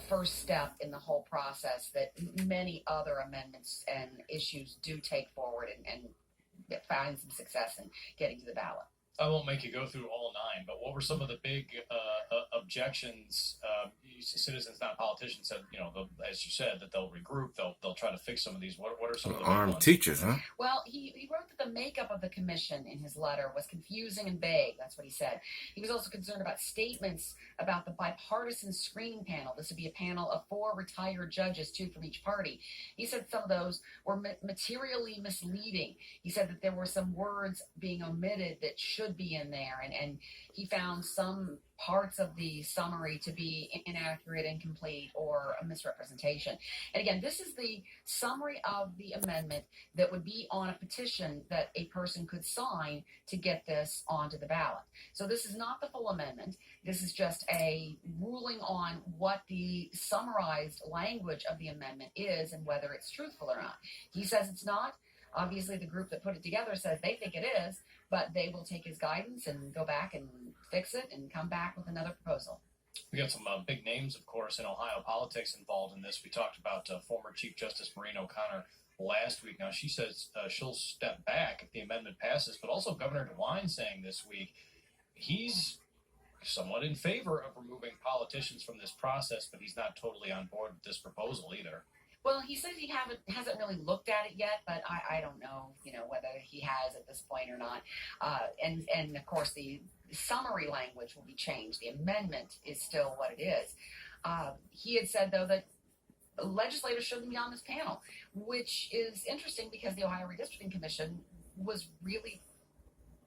first step in the whole process that many other amendments and issues do take forward and find some success in getting to the ballot. I won't make you go through all 9, but what were some of the big objections? Citizens, not politicians, said, as you said, that they'll regroup, they'll try to fix some of these. What are some of the armed big ones? teachers, huh? Well, he wrote that the makeup of the commission in his letter was confusing and vague. That's what he said. He was also concerned about statements about the bipartisan screening panel. This would be a panel of 4 retired judges, 2 from each party. He said some of those were materially misleading. He said that there were some words being omitted that should be in there, and he found some parts of the summary to be inaccurate, incomplete, or a misrepresentation. And again, this is the summary of the amendment that would be on a petition that a person could sign to get this onto the ballot. So this is not the full amendment. This is just a ruling on what the summarized language of the amendment is and whether it's truthful or not. He says it's not. Obviously, the group that put it together says they think it is, but they will take his guidance and go back and fix it and come back with another proposal. We got some big names, of course, in Ohio politics involved in this. We talked about former Chief Justice Maureen O'Connor last week. Now, she says she'll step back if the amendment passes, but also Governor DeWine saying this week he's somewhat in favor of removing politicians from this process, but he's not totally on board with this proposal either. Well, he says he hasn't really looked at it yet, but I don't know, whether he has at this point or not. And of course, the summary language will be changed. The amendment is still what it is. He had said, though, that legislators shouldn't be on this panel, which is interesting because the Ohio Redistricting Commission was really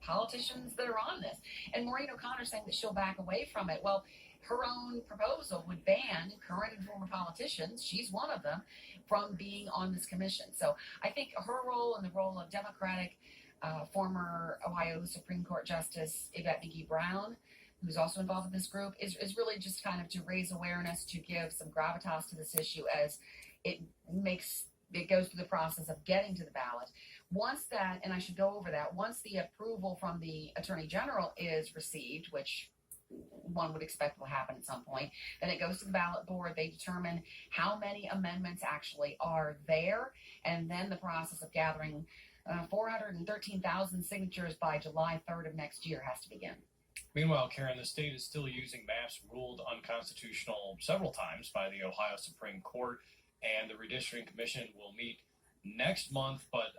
politicians that are on this. And Maureen O'Connor saying that she'll back away from it. Well, her own proposal would ban current and former politicians, she's one of them, from being on this commission. So I think her role and the role of Democratic former Ohio Supreme Court Justice Yvette Mickey Brown, who's also involved in this group, is really just kind of to raise awareness, to give some gravitas to this issue as it goes through the process of getting to the ballot. Once that, and I should go over that, once the approval from the Attorney General is received, which one would expect will happen at some point, then it goes to the ballot board. They determine how many amendments actually are there, and then the process of gathering 413,000 signatures by July 3rd of next year has to begin. Meanwhile, Karen, the state is still using maps ruled unconstitutional several times by the Ohio Supreme Court, and the Redistricting Commission will meet next month, but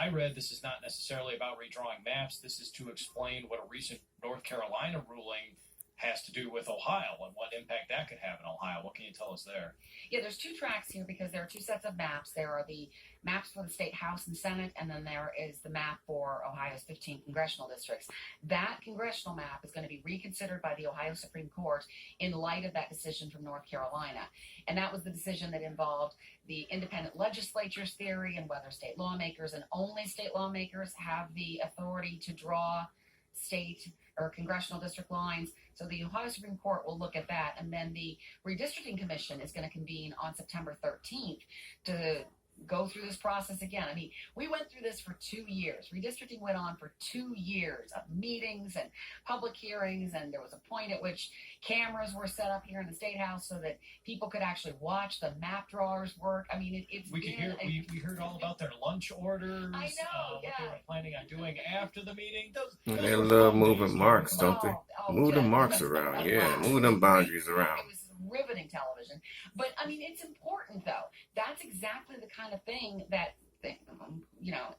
I read this is not necessarily about redrawing maps. This is to explain what a recent North Carolina ruling has to do with Ohio and what impact that could have in Ohio. What can you tell us there? Yeah, there's 2 tracks here because there are 2 sets of maps. There are the maps for the state House and Senate, and then there is the map for Ohio's 15 congressional districts. That congressional map is going to be reconsidered by the Ohio Supreme Court in light of that decision from North Carolina. And that was the decision that involved the independent legislature's theory and whether state lawmakers and only state lawmakers have the authority to draw state or congressional district lines. So the Ohio Supreme Court will look at that, and then the Redistricting Commission is going to convene on September 13th to go through this process again. I mean, we went through this for 2 years. Redistricting went on for 2 years of meetings and public hearings, and there was a point at which cameras were set up here in the State House so that people could actually watch the map drawers work. I mean, we heard all about their lunch orders. I know, what they were planning on doing after the meeting. They love moving marks, don't they? Move the marks around, yeah. Move them boundaries around. It was riveting television. But, I mean, it's important, though. That's exactly the kind of thing that,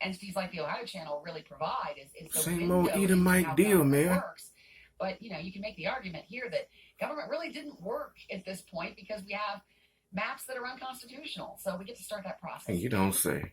entities like the Ohio Channel really provide is the Same window old Edom Mike how deal, government man. works. But, you can make the argument here that government really didn't work at this point because we have maps that are unconstitutional. So we get to start that process. And you don't say.